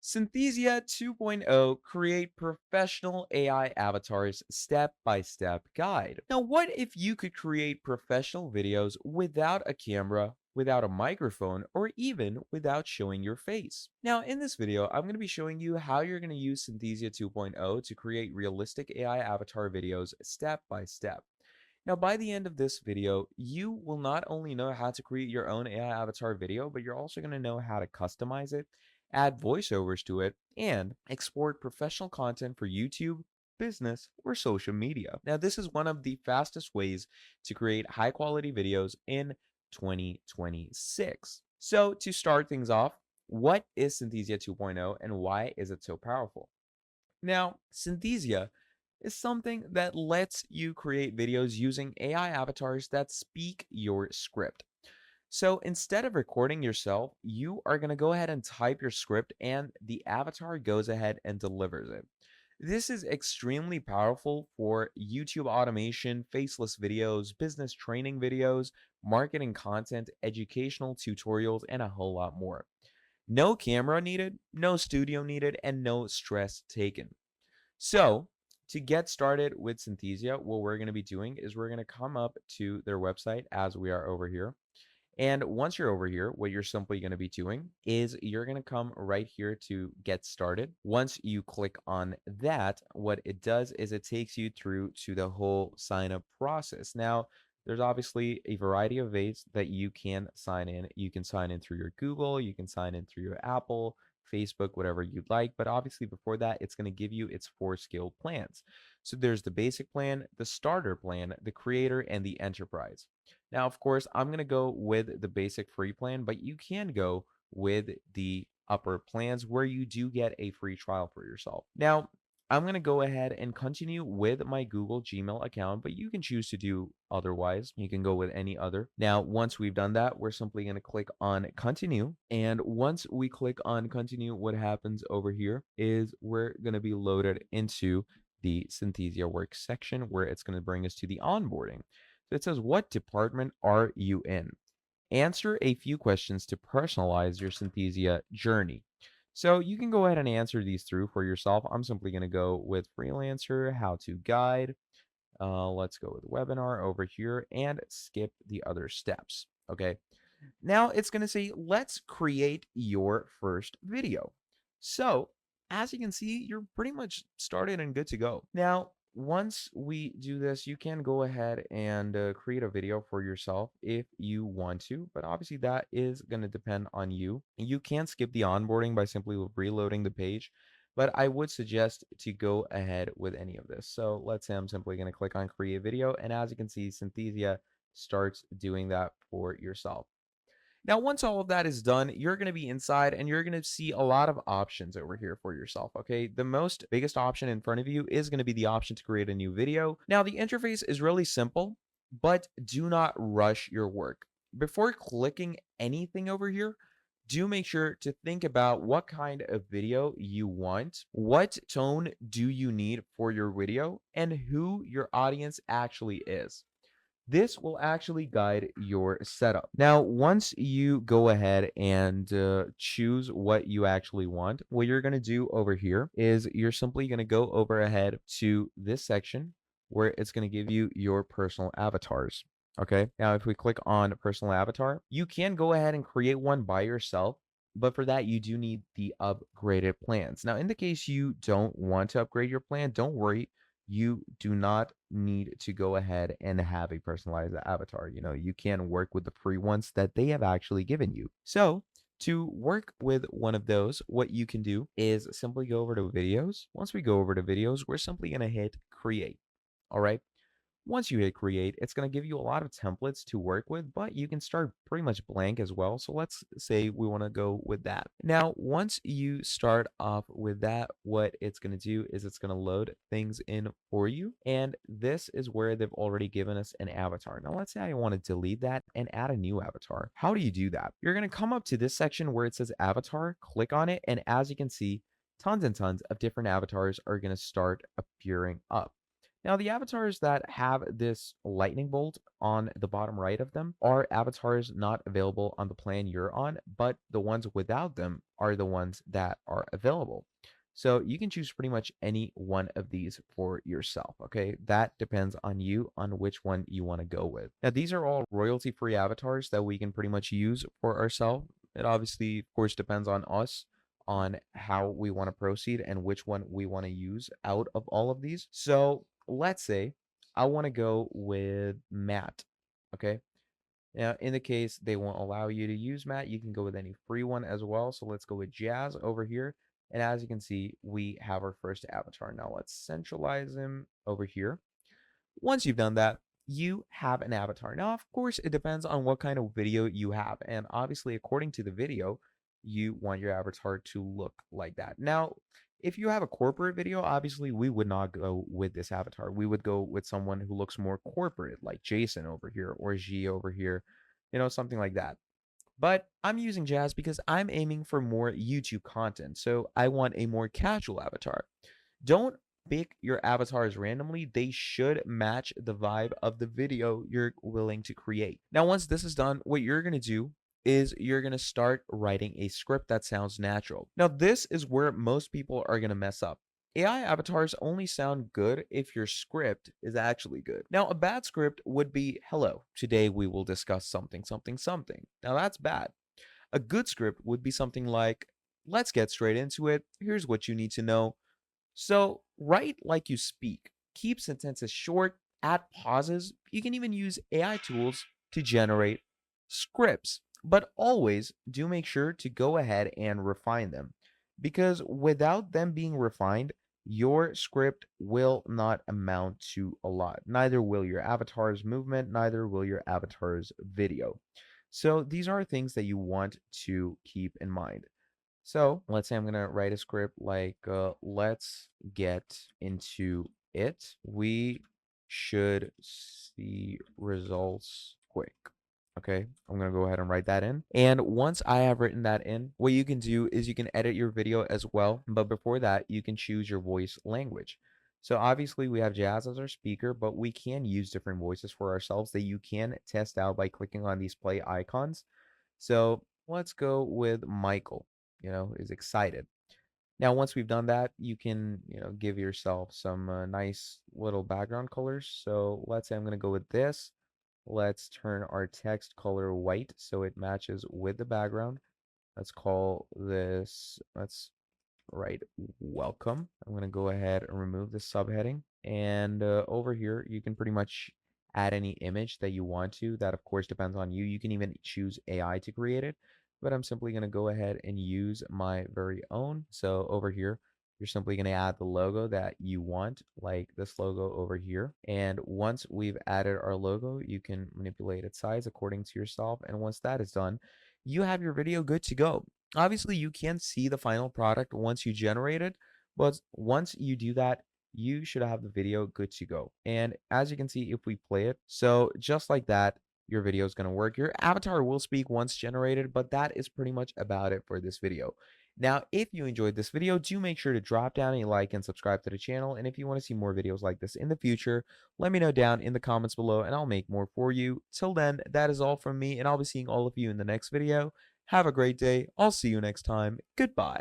Synthesia 2.0 Create Professional AI Avatars Step by Step Guide. Now, what if you could create professional videos without a camera, without a microphone, or even without showing your face? Now, in this video, I'm going to be showing you how you're going to use Synthesia 2.0 to create realistic AI avatar videos step by step. Now, by the end of this video, you will not only know how to create your own AI avatar video, but you're also going to know how to customize it, add voiceovers to it, and export professional content for YouTube, business, or social media. Now, this is one of the fastest ways to create high quality videos in 2026. So, to start things off, what is Synthesia 2.0 and why is it so powerful? Now, Synthesia is something that lets you create videos using AI avatars that speak your script. So instead of recording yourself, you are going to go ahead and type your script, and the avatar goes ahead and delivers it. This is extremely powerful for YouTube automation, faceless videos, business training videos, marketing content, educational tutorials, and a whole lot more. No camera needed, no studio needed, and no stress taken. So, to get started with Synthesia, what we're going to be doing is we're going to come up to their website as we are over here. And once you're over here, what you're simply going to be doing is you're going to come right here to get started. Once you click on that, what it does is it takes you through to the whole sign up process. Now, there's obviously a variety of ways that you can sign in. You can sign in through your Google, you can sign in through your Apple, Facebook, whatever you'd like. But obviously, before that, it's going to give you its four skill plans. So there's the basic plan, the starter plan, the creator, and the enterprise. Now, of course, I'm going to go with the basic free plan, but you can go with the upper plans where you do get a free trial for yourself. Now, I'm going to go ahead and continue with my Google Gmail account, but you can choose to do otherwise. You can go with any other. Now, once we've done that, we're simply going to click on continue. And once we click on continue, what happens over here is we're going to be loaded into the Synthesia work section where it's going to bring us to the onboarding. So it says, what department are you in? Answer a few questions to personalize your Synthesia journey. So you can go ahead and answer these through for yourself. I'm simply going to go with freelancer, how to guide. Let's go with webinar over here and skip the other steps. Okay. Now it's going to say, let's create your first video. So as you can see, you're pretty much started and good to go. Now, once we do this, you can go ahead and create a video for yourself if you want to, but obviously that is going to depend on you. You can skip the onboarding by simply reloading the page, but I would suggest to go ahead with any of this. So let's say I'm simply going to click on create video, and as you can see, Synthesia starts doing that for yourself. Now, once all of that is done, you're going to be inside and you're going to see a lot of options over here for yourself. Okay. The most biggest option in front of you is going to be the option to create a new video. Now, the interface is really simple, but do not rush your work. Before clicking anything over here, do make sure to think about what kind of video you want, what tone do you need for your video, and who your audience actually is. This will actually guide your setup. Now, once you go ahead and choose what you actually want, what you're going to do over here is you're simply going to go over ahead to this section where it's going to give you your personal avatars. Okay. Now, if we click on personal avatar, you can go ahead and create one by yourself. But for that, you do need the upgraded plans. Now, in the case you don't want to upgrade your plan, don't worry, you do not need to go ahead and have a personalized avatar. You can work with the free ones that they have actually given you. So to work with one of those, what you can do is simply go over to videos. Once we go over to videos, we're simply going to hit create. All right. Once you hit create, it's going to give you a lot of templates to work with, but you can start pretty much blank as well. So let's say we want to go with that. Now, once you start off with that, what it's going to do is it's going to load things in for you. And this is where they've already given us an avatar. Now, let's say I want to delete that and add a new avatar. How do you do that? You're going to come up to this section where it says avatar, click on it. And as you can see, tons and tons of different avatars are going to start appearing up. Now, the avatars that have this lightning bolt on the bottom right of them are avatars not available on the plan you're on, but the ones without them are the ones that are available. So you can choose pretty much any one of these for yourself. Okay. That depends on you on which one you want to go with. Now, these are all royalty free avatars that we can pretty much use for ourselves. It obviously, of course, depends on us on how we want to proceed and which one we want to use out of all of these. So let's say I want to go with Matt. Okay. Now, in the case they won't allow you to use Matt, you can go with any free one as well. So let's go with Jazz over here. And as you can see, we have our first avatar. Now let's centralize him over here. Once you've done that, you have an avatar. Now, of course, it depends on what kind of video you have. And obviously, according to the video, you want your avatar to look like that. Now, if you have a corporate video, obviously, we would not go with this avatar. We would go with someone who looks more corporate, like Jason over here or G over here, something like that. But I'm using Jazz because I'm aiming for more YouTube content. So I want a more casual avatar. Don't pick your avatars randomly. They should match the vibe of the video you're willing to create. Now, once this is done, what you're going to do is you're going to start writing a script that sounds natural. Now, this is where most people are going to mess up. AI avatars only sound good if your script is actually good. Now, a bad script would be, hello, today we will discuss something, something, something. Now, that's bad. A good script would be something like, let's get straight into it. Here's what you need to know. So write like you speak. Keep sentences short, add pauses. You can even use AI tools to generate scripts, but always do make sure to go ahead and refine them because without them being refined, your script will not amount to a lot. Neither will your avatar's movement, neither will your avatar's video. So these are things that you want to keep in mind. So let's say I'm gonna write a script like, let's get into it. We should see results quick. Okay, I'm gonna go ahead and write that in. And once I have written that in, what you can do is you can edit your video as well. But before that, you can choose your voice language. So obviously we have Jazz as our speaker, but we can use different voices for ourselves that you can test out by clicking on these play icons. So let's go with Michael, is excited. Now, once we've done that, you can, give yourself some nice little background colors. So let's say I'm going to go with this. Let's turn our text color white so it matches with the background. Let's call this, let's write welcome. I'm going to go ahead and remove the subheading. And over here, you can pretty much add any image that you want to. That, of course, depends on you. You can even choose AI to create it. But I'm simply going to go ahead and use my very own. So over here, you're simply going to add the logo that you want, like this logo over here. And once we've added our logo, you can manipulate its size according to yourself. And once that is done, you have your video good to go. Obviously, you can't see the final product once you generate it, but once you do that, you should have the video good to go. And as you can see, if we play it, so just like that, your video is going to work. Your avatar will speak once generated, but that is pretty much about it for this video. Now, if you enjoyed this video, do make sure to drop down a like and subscribe to the channel. And if you want to see more videos like this in the future, let me know down in the comments below and I'll make more for you. Till then, that is all from me and I'll be seeing all of you in the next video. Have a great day. I'll see you next time. Goodbye.